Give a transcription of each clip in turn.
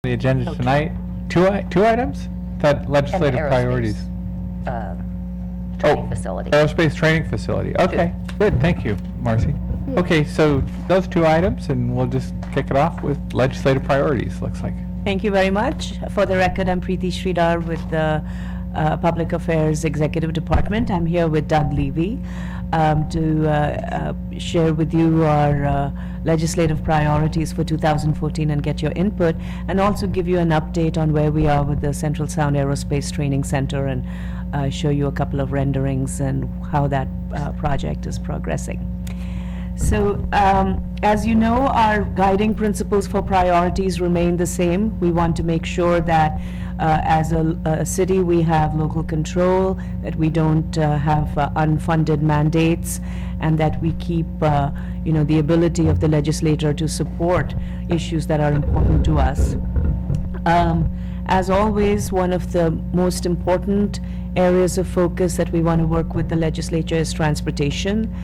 The agenda No, tonight, two items? That legislative And the priorities. Training facility. Aerospace training facility. Okay, good, thank you, Marcy. Okay, so those two items, and we'll just kick it off with legislative priorities, looks like. Thank you very much. For the record, I'm Preeti Sridhar with the Public Affairs Executive Department. I'm here with Doug Levy to share with you our legislative priorities for 2014 and get your input, and also give you an update on where we are with the Central Sound Aerospace Training Center and show you a couple of renderings and how that project is progressing. So, as you know, our guiding principles for priorities remain the same. We want to make sure that as a city, we have local control, that we don't have unfunded mandates, and that we keep, the ability of the legislator to support issues that are important to us. As always, one of the most important areas of focus that we want to work with the legislature is transportation.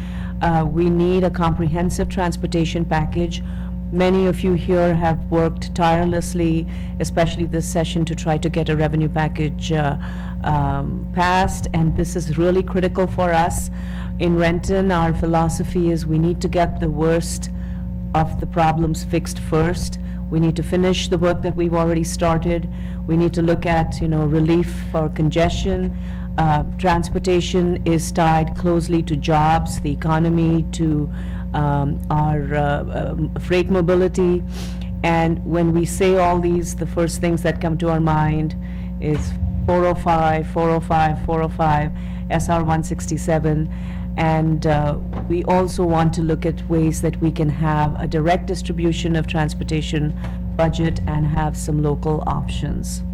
We need a comprehensive transportation package. Many of you here have worked tirelessly, especially this session, to try to get a revenue package passed, and this is really critical for us. In Renton, our philosophy is we need to get the worst of the problems fixed first. We need to finish the work that we've already started. We need to look at, relief for congestion. Transportation is tied closely to jobs, the economy, to our freight mobility. And when we say all these, the first things that come to our mind is 405, 405, 405, SR 167. And we also want to look at ways that we can have a direct distribution of transportation budget and have some local options.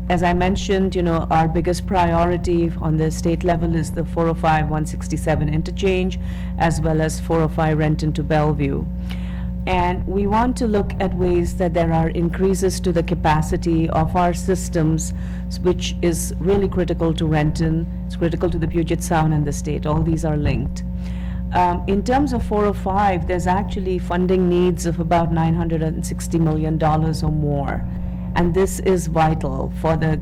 As I mentioned, our biggest priority on the state level is the 405, 167 interchange, as well as 405 Renton to Bellevue. And we want to look at ways that there are increases to the capacity of our systems, which is really critical to Renton, it's critical to the Puget Sound and the state. All these are linked. In terms of 405, there's actually funding needs of about $960 million or more. And this is vital for the,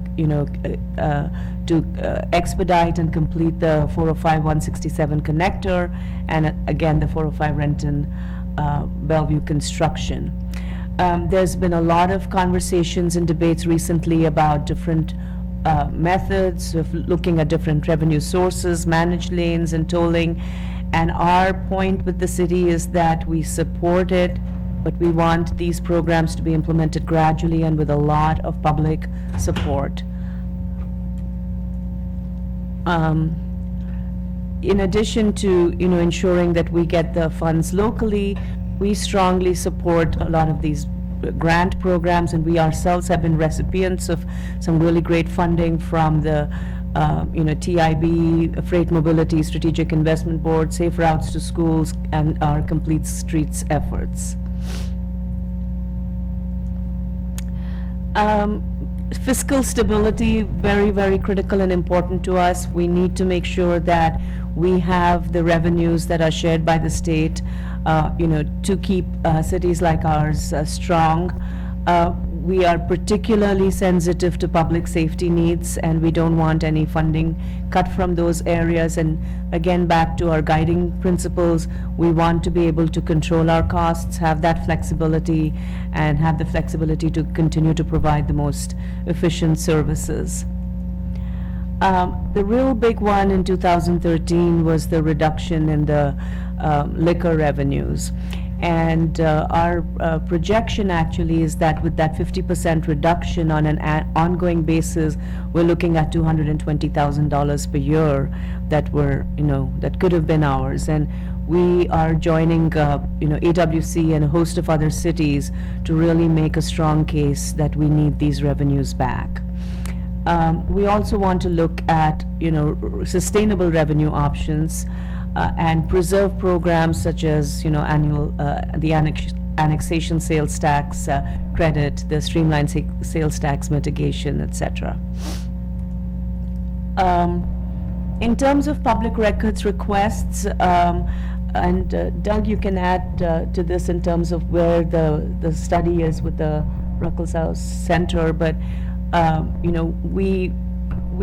to expedite and complete the 405-167 connector, and again, the 405 Renton Bellevue construction. There's been a lot of conversations and debates recently about different methods of looking at different revenue sources, managed lanes and tolling. And our point with the city is that we support it, but we want these programs to be implemented gradually and with a lot of public support. In addition to, ensuring that we get the funds locally, we strongly support a lot of these grant programs, and we ourselves have been recipients of some really great funding from the TIB, Freight Mobility Strategic Investment Board, Safe Routes to Schools, and our Complete Streets efforts. Fiscal stability, very, very critical and important to us. We need to make sure that we have the revenues that are shared by the state, to keep cities like ours strong. We are particularly sensitive to public safety needs, and we don't want any funding cut from those areas. And again, back to our guiding principles, we want to be able to control our costs, have that flexibility, and have the flexibility to continue to provide the most efficient services. The real big one in 2013 was the reduction in the liquor revenues. And our projection actually is that with that 50% reduction on an ongoing basis, we're looking at $220,000 per year that could have been ours. And we are joining, AWC and a host of other cities to really make a strong case that we need these revenues back. We also want to look at, sustainable revenue options. And preserve programs such as, the annexation sales tax credit, the streamlined sales tax mitigation, etc. In terms of public records requests, And Doug, you can add to this in terms of where the study is with the Ruckelshaus Center, but we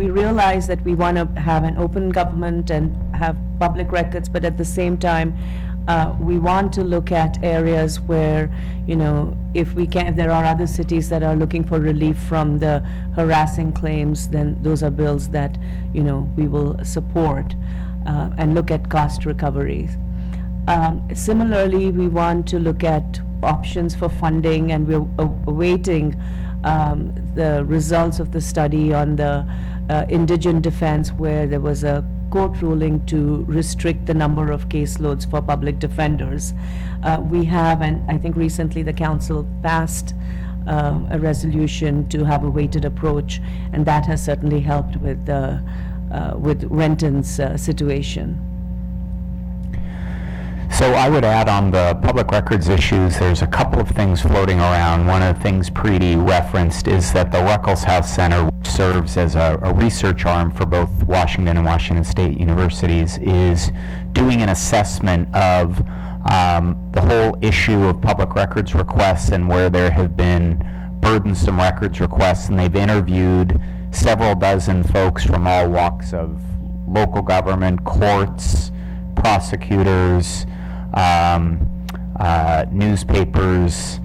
realize that we want to have an open government and have public records, but at the same time, we want to look at areas where, if there are other cities that are looking for relief from the harassing claims, then those are bills that, we will support and look at cost recoveries. Similarly, we want to look at options for funding, and we're awaiting the results of the study on the indigent defense, where there was a court ruling to restrict the number of caseloads for public defenders. We have, and I think recently the council passed a resolution to have a weighted approach, and that has certainly helped with Renton's situation. So I would add on the public records issues, there's a couple of things floating around. One of the things Preeti referenced is that the Ruckelshaus Center, which serves as a research arm for both Washington and Washington State universities, is doing an assessment of the whole issue of public records requests and where there have been burdensome records requests, and they've interviewed several dozen folks from all walks of local government, courts, prosecutors, newspapers,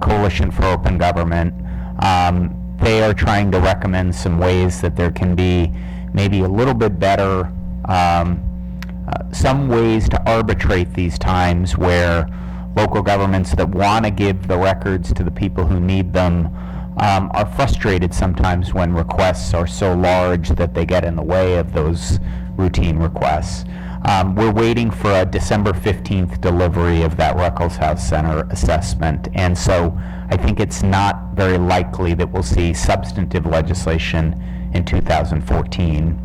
Coalition for Open Government. They are trying to recommend some ways that there can be maybe a little bit better, some ways to arbitrate these times where local governments that want to give the records to the people who need them are frustrated sometimes when requests are so large that they get in the way of those routine requests. We're waiting for a December 15th delivery of that Ruckelshaus Center assessment, and so I think it's not very likely that we'll see substantive legislation in 2014.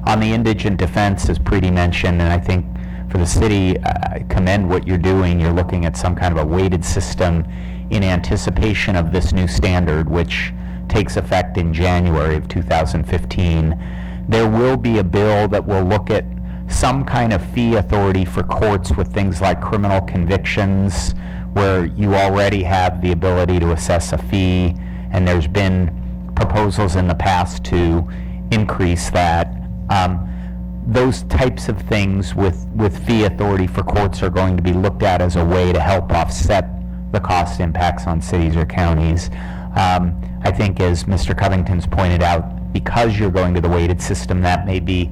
On the indigent defense, as Preeti mentioned, and I think for the city, I commend what you're doing. You're looking at some kind of a weighted system in anticipation of this new standard, which takes effect in January of 2015. There will be a bill that will look at some kind of fee authority for courts with things like criminal convictions, where you already have the ability to assess a fee, and there's been proposals in the past to increase that. Those types of things with fee authority for courts are going to be looked at as a way to help offset the cost impacts on cities or counties. I think, as Mr. Covington's pointed out, because you're going to the weighted system, that may be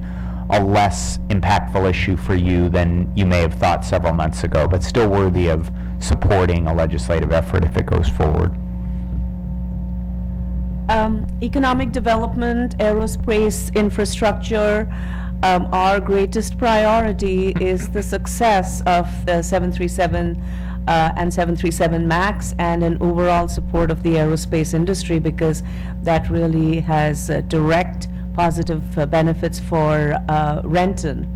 a less impactful issue for you than you may have thought several months ago, but still worthy of supporting a legislative effort if it goes forward. Economic development, aerospace infrastructure. Our greatest priority is the success of the 737 and 737 MAX, and an overall support of the aerospace industry, because that really has direct positive benefits for Renton.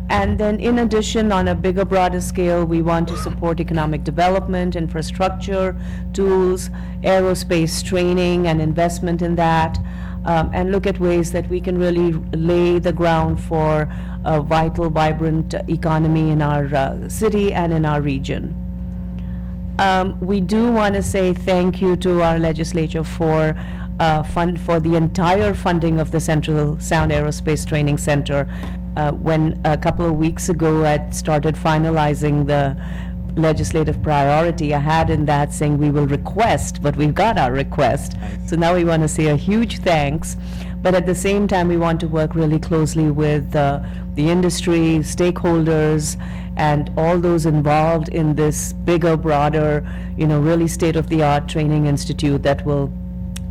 And then in addition, on a bigger, broader scale, we want to support economic development, infrastructure, tools, aerospace training and investment in that, and look at ways that we can really lay the ground for a vital, vibrant economy in our city and in our region. We do want to say thank you to our legislature for the entire funding of the Central Sound Aerospace Training Center. When a couple of weeks ago I started finalizing the legislative priority, I had in that saying we will request, but we've got our request. So now we want to say a huge thanks, but at the same time we want to work really closely with the industry, stakeholders, and all those involved in this bigger, broader, really state-of-the-art training institute that will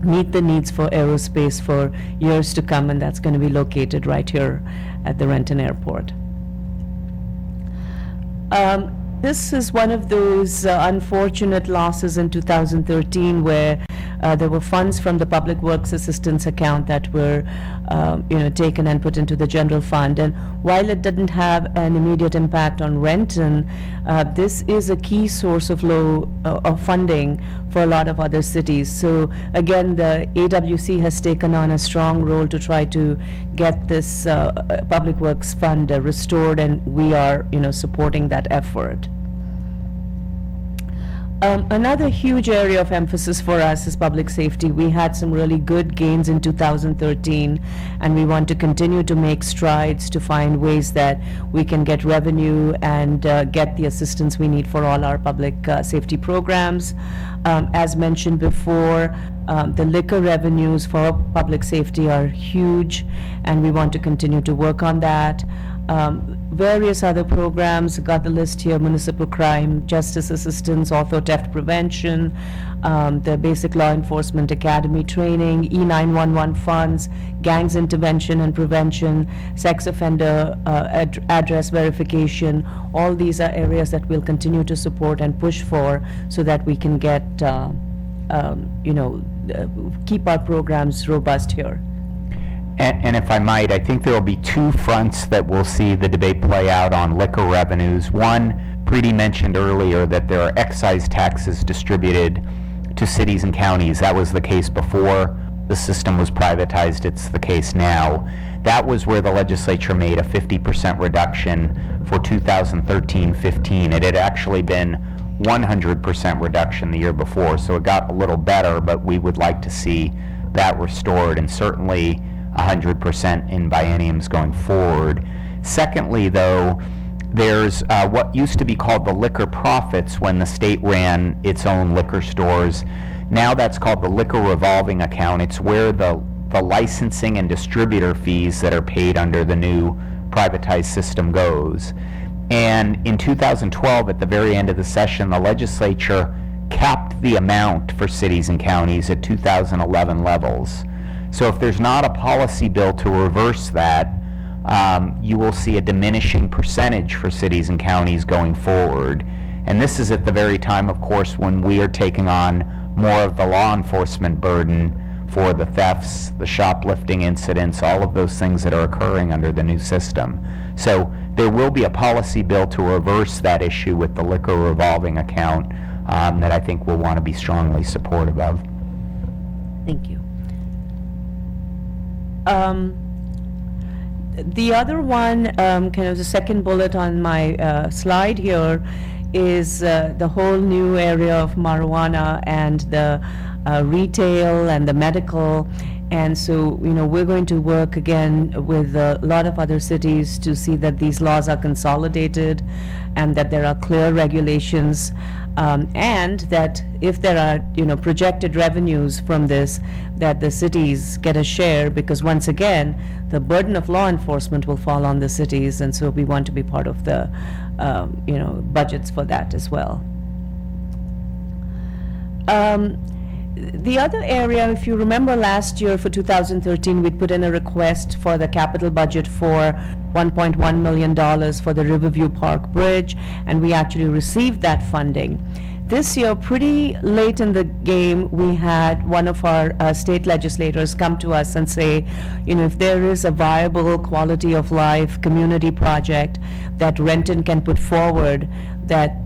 meet the needs for aerospace for years to come, and that's going to be located right here at the Renton Airport. This is one of those unfortunate losses in 2013 where there were funds from the Public Works Assistance account that were, taken and put into the general fund. And while it didn't have an immediate impact on Renton, this is a key source of of funding for a lot of other cities. So again, the AWC has taken on a strong role to try to get this Public Works Fund restored, and we are, supporting that effort. Another huge area of emphasis for us is public safety. We had some really good gains in 2013, and we want to continue to make strides to find ways that we can get revenue and get the assistance we need for all our public safety programs. As mentioned before, the liquor revenues for public safety are huge, and we want to continue to work on that. Various other programs, got the list here: municipal crime, justice assistance, auto theft prevention, the basic law enforcement academy training, E911 funds, gangs intervention and prevention, sex offender address verification. All these are areas that we'll continue to support and push for, so that we can get, keep our programs robust here. And if I might, I think there will be two fronts that we'll see the debate play out on liquor revenues. One, Preeti mentioned earlier that there are excise taxes distributed to cities and counties. That was the case before the system was privatized. It's the case now. That was where the legislature made a 50% reduction for 2013-15. It had actually been 100% reduction the year before, so it got a little better, but we would like to see that restored, and certainly 100% in bienniums going forward. Secondly, though, there's what used to be called the liquor profits when the state ran its own liquor stores. Now that's called the liquor revolving account. It's where the licensing and distributor fees that are paid under the new privatized system goes. And in 2012, at the very end of the session, the legislature capped the amount for cities and counties at 2011 levels. So if there's not a policy bill to reverse that, you will see a diminishing percentage for cities and counties going forward. And this is at the very time, of course, when we are taking on more of the law enforcement burden for the thefts, the shoplifting incidents, all of those things that are occurring under the new system. So there will be a policy bill to reverse that issue with the liquor revolving account that I think we'll want to be strongly supportive of. Thank you. The other one, kind of the second bullet on my slide here, is the whole new area of marijuana and the retail and the medical. And so, we're going to work again with a lot of other cities to see that these laws are consolidated and that there are clear regulations, and that if there are, projected revenues from this, that the cities get a share, because once again, the burden of law enforcement will fall on the cities, and so we want to be part of the, budgets for that as well. The other area, if you remember last year for 2013, we put in a request for the capital budget for $1.1 million for the Riverview Park Bridge, and we actually received that funding. This year, pretty late in the game, we had one of our state legislators come to us and say, if there is a viable quality of life community project that Renton can put forward, that,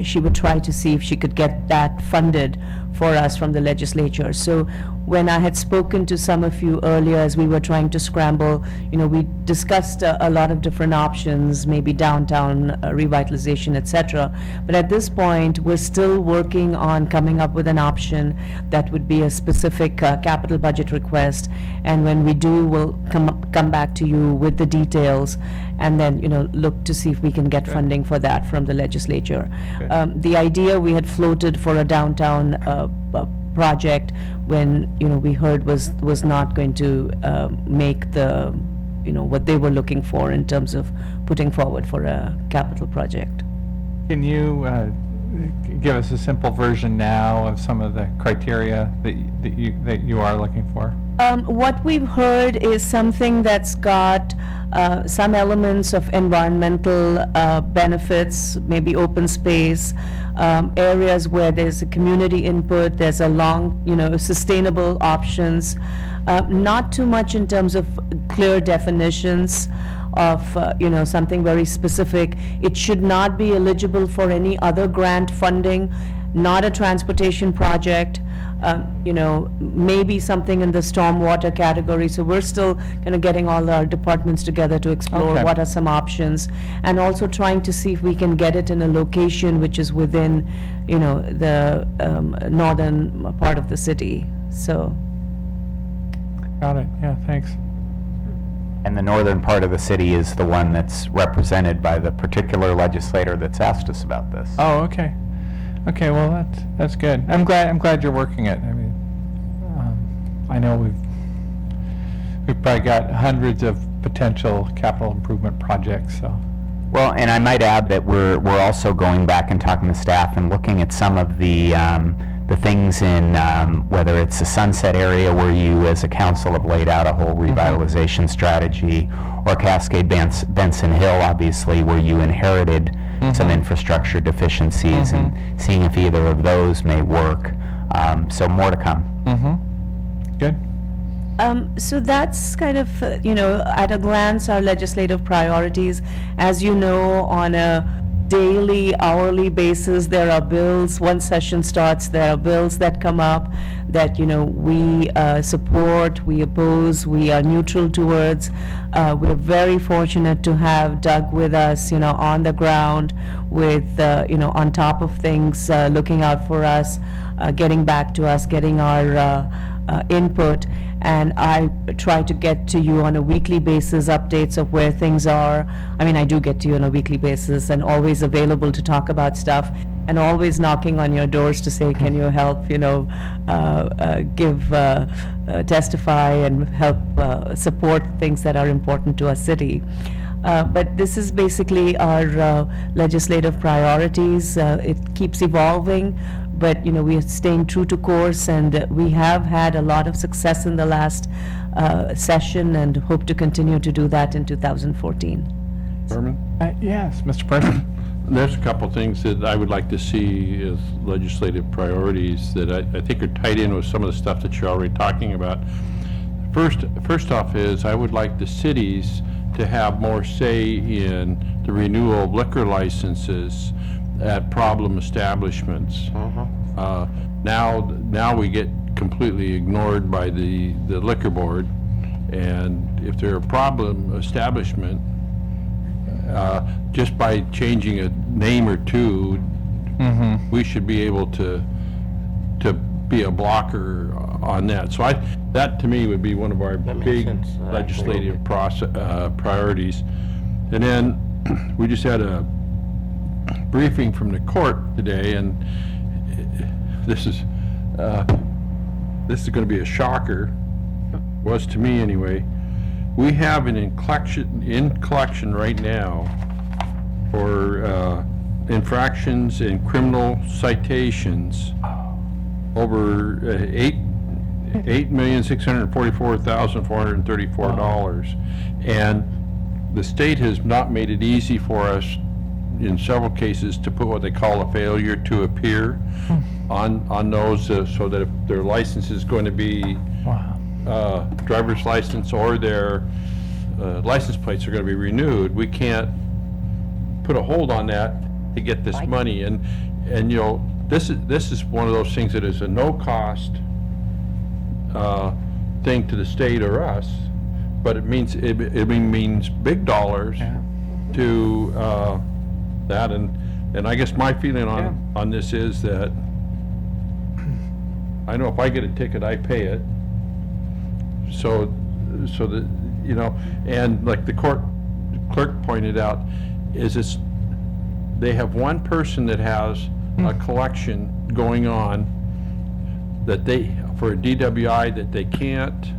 she would try to see if she could get that funded for us from the legislature. So when I had spoken to some of you earlier as we were trying to scramble, we discussed a lot of different options, maybe downtown revitalization, etc. But at this point, we're still working on coming up with an option that would be a specific capital budget request. And when we do, we'll come back to you with the details, and then, look to see if we can get funding for that from the legislature. The idea we had floated for a downtown project when, we heard was not going to make the, what they were looking for in terms of putting forward for a capital project. Can you give us a simple version now of some of the criteria that you are looking for? What we've heard is something that's got some elements of environmental benefits, maybe open space, areas where there's a community input, there's a long, sustainable options, not too much in terms of clear definitions of, something very specific. It should not be eligible for any other grant funding, not a transportation project, maybe something in the stormwater category. So we're still kind of getting all our departments together to explore Okay. what are some options, and also trying to see if we can get it in a location which is within, the northern part of the city. So, Got it, yeah, thanks. And the northern part of the city is the one that's represented by the particular legislator that's asked us about this. Oh, okay. Okay, well, that's good. I'm glad you're working it. I mean, I know we've probably got hundreds of potential capital improvement projects, so. Well, and I might add that we're also going back and talking to staff and looking at some of the things in, whether it's the Sunset area where you as a council have laid out a whole revitalization strategy, or Cascade Benson Hill, obviously, where you inherited some infrastructure deficiencies, and seeing if either of those may work. So more to come. Good. So that's kind of, at a glance, our legislative priorities. As you know, on a daily, hourly basis, there are bills. One session starts, there are bills that come up that, we support, we oppose, we are neutral towards. We're very fortunate to have Doug with us, on the ground with, on top of things, looking out for us, getting back to us, getting our input. And I try to get to you on a weekly basis, updates of where things are. I mean, I do get to you on a weekly basis, and always available to talk about stuff, and always knocking on your doors to say, can you help, testify and help support things that are important to our city. But this is basically our legislative priorities. It keeps evolving, but, we are staying true to course, and we have had a lot of success in the last session, and hope to continue to do that in 2014. Chairman, Yes, Mr. President. there's a couple things that I would like to see as legislative priorities that I think are tied in with some of the stuff that you're already talking about. First off is, I would like the cities to have more say in the renewal of liquor licenses at problem establishments. Now we get completely ignored by the liquor board, and if they're a problem establishment, just by changing a name or two, we should be able to be a blocker on that. So that to me would be one of our big legislative priorities. And then we just had a briefing from the court today, and this is going to be a shocker, was to me anyway. We have an in collection right now for infractions and criminal citations over $8,644,434, and the state has not made it easy for us in several cases to put what they call a failure to appear on those, so that if their license is going to be driver's license or their license plates are going to be renewed, we can't put a hold on that to get this money. And this is one of those things that is a no-cost thing to the state or us, but it means big dollars to that. And I guess my feeling on this is that I know if I get a ticket, I pay it. So that, and like the court clerk pointed out, is they have one person that has a collection going on that for a DWI that they can't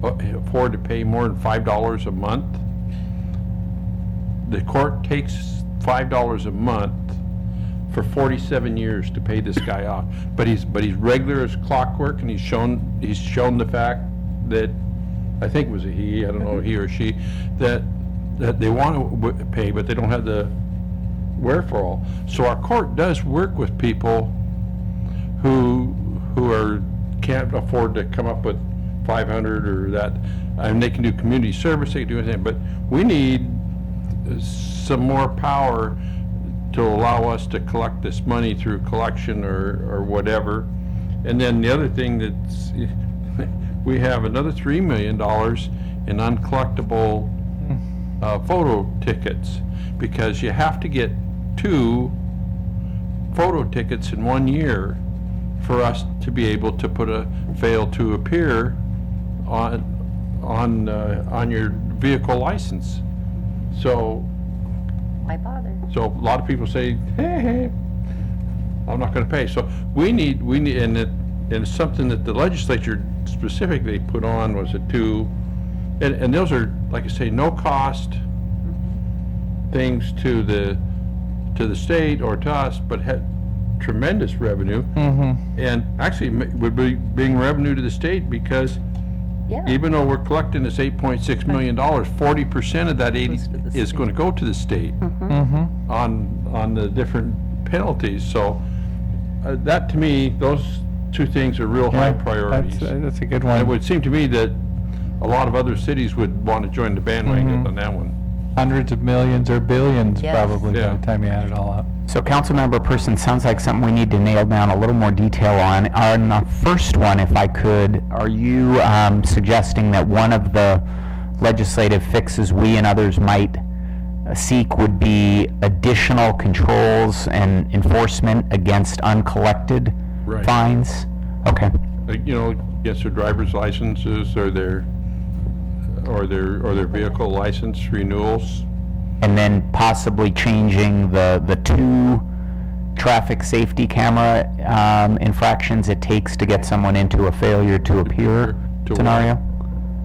afford to pay more than $5 a month. The court takes $5 a month for 47 years to pay this guy off, but he's regular as clockwork, and he's shown the fact that, I think it was a he, I don't know, he or she, that they want to pay, but they don't have the wherefore. So our court does work with people who can't afford to come up with 500 or that. And they can do community service, they can do anything, but we need some more power to allow us to collect this money through collection or whatever. And then the other thing that's, we have another $3 million in uncollectible photo tickets, because you have to get 2 photo tickets in 1 year for us to be able to put a fail to appear on your vehicle license. So Why bother? a lot of people say, hey, I'm not gonna pay. So we need, and it's something that the legislature specifically put on was a 2, and those are, like I say, no cost things to the state or to us, but had tremendous revenue. And actually would bring revenue to the state, because Yeah. even though we're collecting this $8.6 million, 40% of that 80 Goes to the is state. going to go to the state on the different penalties. So that, to me, those 2 things are real high priorities. That's a good It one. would seem to me that a lot of other cities would want to join the bandwagon on that one. Hundreds of millions or billions, Yes. probably, by Yeah. the time you add it all up. So Councilmember Person, sounds like something we need to nail down a little more detail on. On the first one, if I could, are you suggesting that one of the legislative fixes we and others might seek would be additional controls and enforcement against uncollected Right. fines? Okay. Like, against their driver's licenses or their vehicle license renewals. And then possibly changing the 2 traffic safety camera infractions it takes to get someone into a failure to appear To scenario?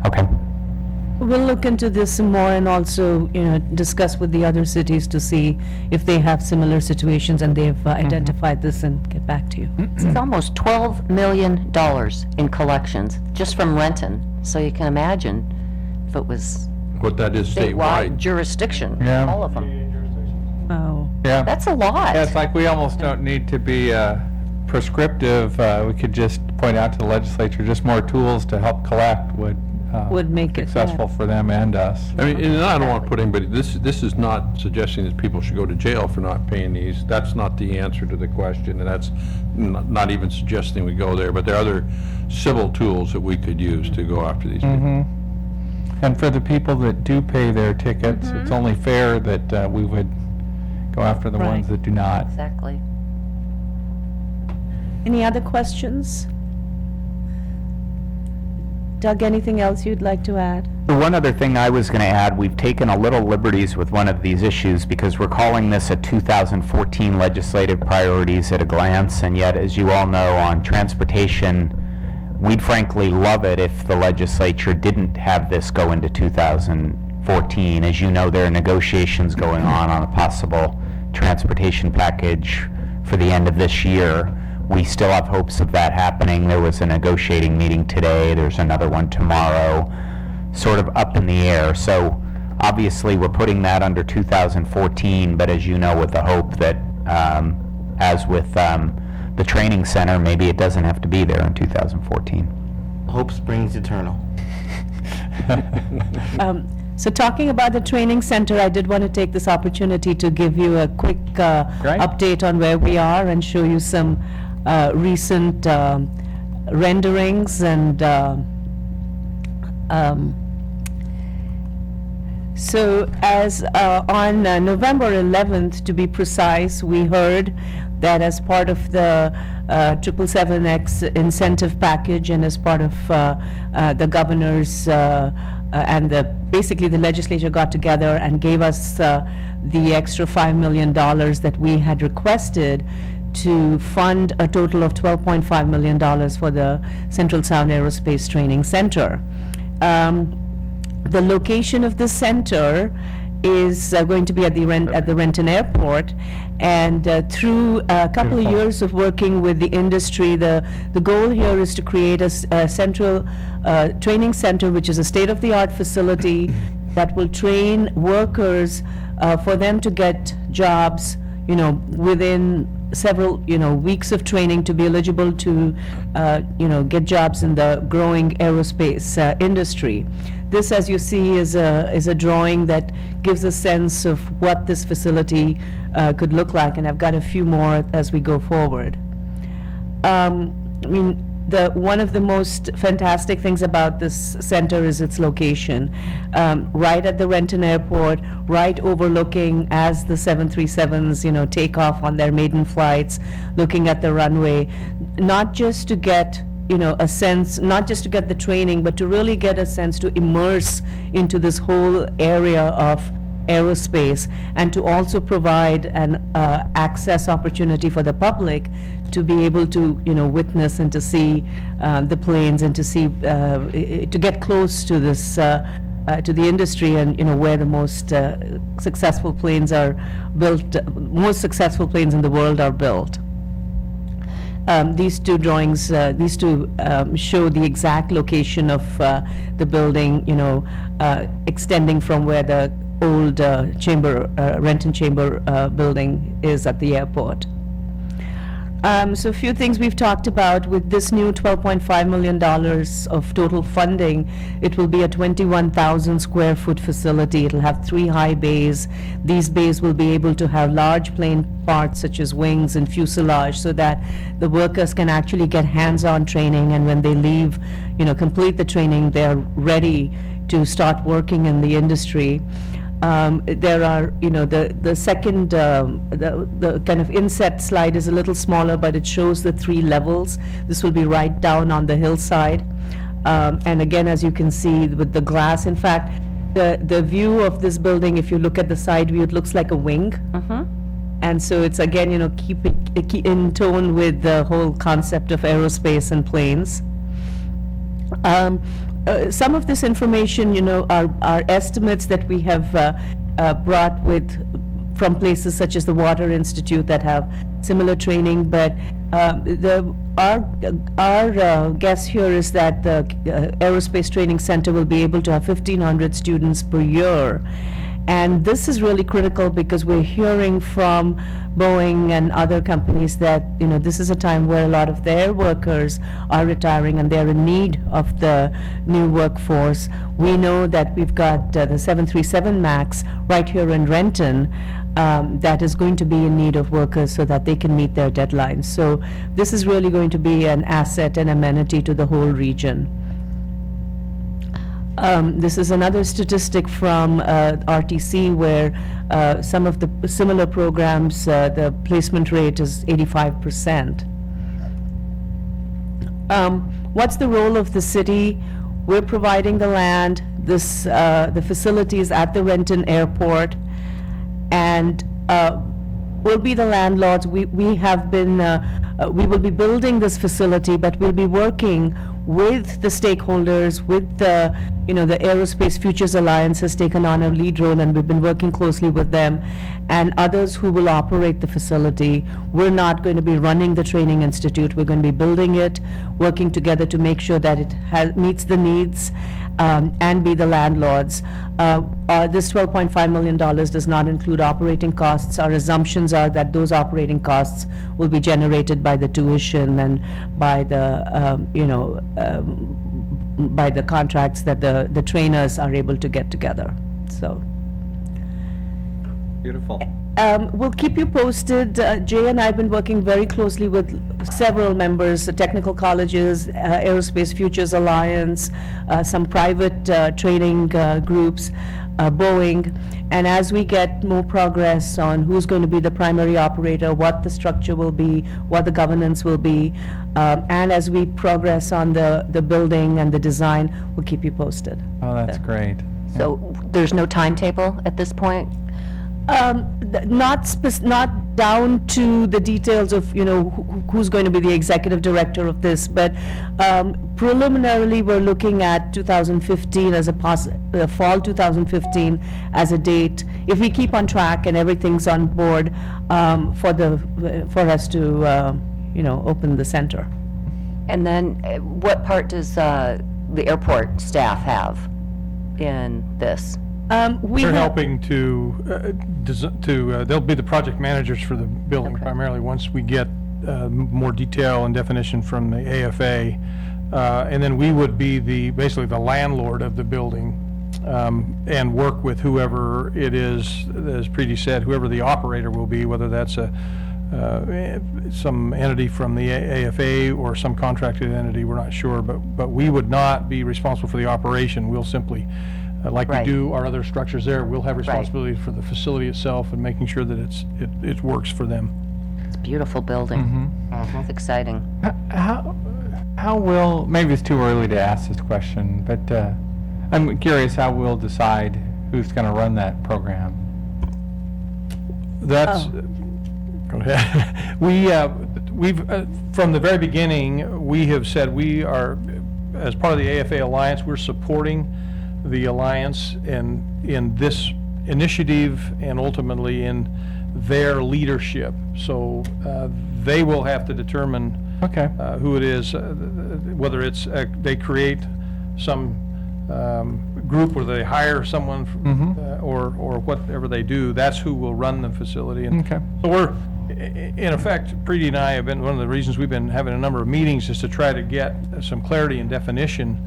Okay. We'll look into this some more and also, discuss with the other cities to see if they have similar situations and they've identified this and get back to you. It's almost $12 million in collections, just from Renton. So you can imagine if it was What that is statewide statewide. jurisdiction, Yeah. all of them. Oh, Yeah. That's a lot. Yeah, it's like we almost don't need to be prescriptive. We could just point out to the legislature, just more tools to help collect would make it, successful for them and us. I mean, and I don't want to put anybody, this is not suggesting that people should go to jail for not paying these. That's not the answer to the question, and that's not even suggesting we go there, but there are other civil tools that we could use to go after these people. And for the people that do pay their tickets, it's only fair that we would go after the ones Right. that do not. Exactly. Any other questions? Doug, anything else you'd like to add? The one other thing I was going to add, we've taken a little liberties with one of these issues because we're calling this a 2014 legislative priorities at a glance, and yet, as you all know, on transportation, we'd frankly love it if the legislature didn't have this go into 2014. As you know, there are negotiations going on a possible transportation package for the end of this year. We still have hopes of that happening. There was a negotiating meeting today. There's another one tomorrow, sort of up in the air. So obviously, we're putting that under 2014, but as you know, with the hope that, as with the training center, maybe it doesn't have to be there in 2014. Hope springs eternal. So talking about the training center, I did want to take this opportunity to give you a quick update on where we are and show you some recent renderings and so as on November 11th, to be precise, we heard that as part of the 777X incentive package and as part of the governor's and basically the legislature got together and gave us the extra $5 million that we had requested to fund a total of $12.5 million for the Central Sound Aerospace Training Center. The location of the center is going to be at the Renton Airport. And through a couple of Beautiful. years of working with the industry, the goal here is to create a central training center, which is a state-of-the-art facility that will train workers for them to get jobs, within several, weeks of training to be eligible to, get jobs in the growing aerospace industry. This, as you see, is a drawing that gives a sense of what this facility could look like, and I've got a few more as we go forward. One of the most fantastic things about this center is its location. Right at the Renton Airport, right overlooking as the 737s, take off on their maiden flights, looking at the runway, not just to get, a sense, not just to get the training, but to really get a sense to immerse into this whole area of aerospace, and to also provide an access opportunity for the public to be able to, witness and to see the planes, and to see, to get close to this, to the industry, and, where the most successful planes are built, most successful planes in the world are built. These two drawings, show the exact location of the building, extending from where the old Renton Chamber building is at the airport. So a few things we've talked about. With this new $12.5 million of total funding, it will be a 21,000 square foot facility. It'll have 3 high bays. These bays will be able to have large plane parts such as wings and fuselage, so that the workers can actually get hands-on training, and when they leave, complete the training, they're ready to start working in the industry. There are, the second, the kind of inset slide is a little smaller, but it shows the 3 levels. This will be right down on the hillside. And again, as you can see with the glass, in fact, the view of this building, if you look at the side view, it looks like a wing. And so it's, again, keep in tone with the whole concept of aerospace and planes. Some of this information, are estimates that we have brought from places such as the Water Institute that have similar training, but our guess here is that the Aerospace Training Center will be able to have 1,500 students per year. And this is really critical because we're hearing from Boeing and other companies that, this is a time where a lot of their workers are retiring and they're in need of the new workforce. We know that we've got the 737 MAX right here in Renton that is going to be in need of workers so that they can meet their deadlines. So this is really going to be an asset and amenity to the whole region. This is another statistic from RTC where some of the similar programs, the placement rate is 85%. What's the role of the city? We're providing the land, the facilities at the Renton Airport, and we'll be the landlords. We have been, we will be building this facility, but we'll be working with the stakeholders, with the, the Aerospace Futures Alliance has taken on a lead role, and we've been working closely with them, and others who will operate the facility. We're not going to be running the training institute. We're going to be building it, working together to make sure that it meets the needs, and be the landlords. This $12.5 million does not include operating costs. Our assumptions are that those operating costs will be generated by the tuition and by the, by the contracts that the trainers are able to get together. So Beautiful. we'll keep you posted. Jay and I have been working very closely with several members, technical colleges, Aerospace Futures Alliance, some private training groups, Boeing. And as we get more progress on who's going to be the primary operator, what the structure will be, what the governance will be, and as we progress on the building and the design, we'll keep you posted. Oh, that's great. So there's no timetable at this point? Not down to the details of, who's going to be the executive director of this, but preliminarily, we're looking at 2015 as fall 2015 as a date, if we keep on track and everything's on board, for us to, open the center. And then, what part does the airport staff have in this? We They're have- helping they'll be the project managers for the building Okay. primarily, once we get more detail and definition from the AFA. And then we would be basically the landlord of the building, and work with whoever it is, as Preeti said, whoever the operator will be, whether that's some entity from the AFA or some contracted entity, we're not sure, but we would not be responsible for the operation. We'll simply, like we Right. do our other structures there, we'll have responsibility for the facility itself and making sure that it works for them. It's a beautiful building. It's exciting. How will, maybe it's too early to ask this question, but I'm curious how we'll decide who's going to run that program. That's, go ahead. We've, from the very beginning, we have said we are, as part of the AFA Alliance, we're supporting the Alliance in this initiative and ultimately in their leadership. So they will have to determine Okay. who it is, whether it's, they create some group where they hire someone, or whatever they do, that's who will run the facility. And Okay. so we're, in effect, Preeti and I have been, one of the reasons we've been having a number of meetings is to try to get some clarity and definition,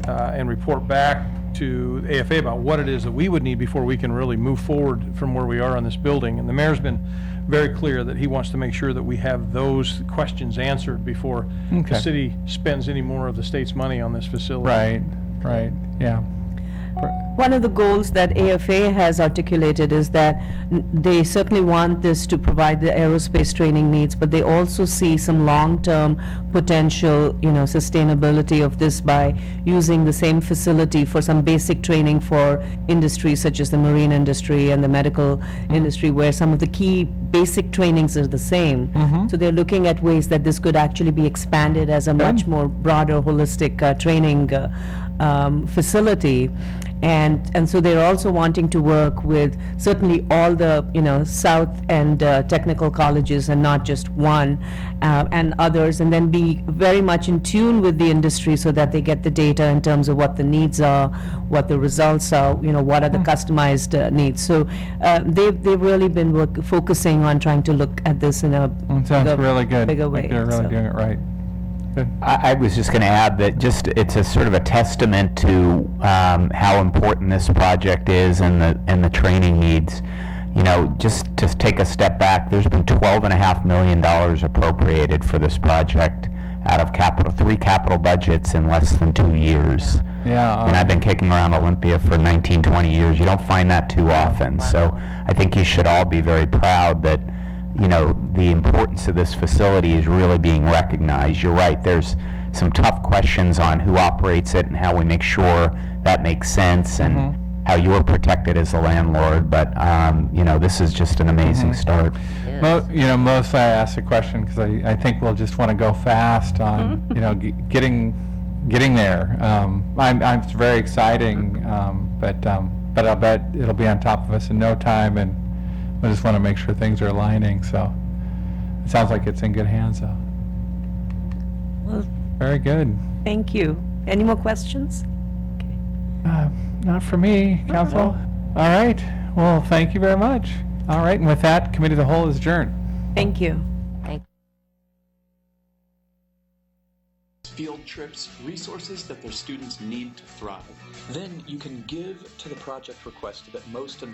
and report back to AFA about what it is that we would need before we can really move forward from where we are on this building. And the mayor's been very clear that he wants to make sure that we have those questions answered before the Okay. city spends any more of the state's money on this facility. Right, yeah. One of the goals that AFA has articulated is that they certainly want this to provide the aerospace training needs, but they also see some long-term potential, sustainability of this by using the same facility for some basic training for industries such as the marine industry and the medical industry, where some of the key basic trainings are the same. So they're looking at ways that this could actually be expanded as a much more broader, holistic training facility. And so they're also wanting to work with certainly all the, South and technical colleges and not just one, and others, and then be very much in tune with the industry so that they get the data in terms of what the needs are, what the results are, what are the customized needs. So they've really been focusing on trying to look at this in a Sounds really good. bigger I think way. they're really so. doing it right. Good. I was just going to add that it's a sort of a testament to how important this project is and the training needs. Just to take a step back, there's been $12.5 million appropriated for this project out of three capital budgets in less than 2 years. Yeah. And I've been kicking around Olympia for 19, 20 years. You don't find that too often. So I think you should all be very proud that the importance of this facility is really being recognized. You're right, there's some tough questions on who operates it and how we make sure that makes sense and how you're protected as a landlord, but, this is just an amazing start. Mostly I asked the question because I think we'll just want to go fast on, getting there. It's very exciting, but I'll bet it'll be on top of us in no time, and I just want to make sure things are aligning, so it sounds like it's in good hands, though. Well, Very good. thank you. Any more questions? Not for me, council. All right, well, thank you very much. All right, and with that, committee of the whole is adjourned. Thank you. Field trips, resources that their students need to thrive. Then you can give to the project request that most inspires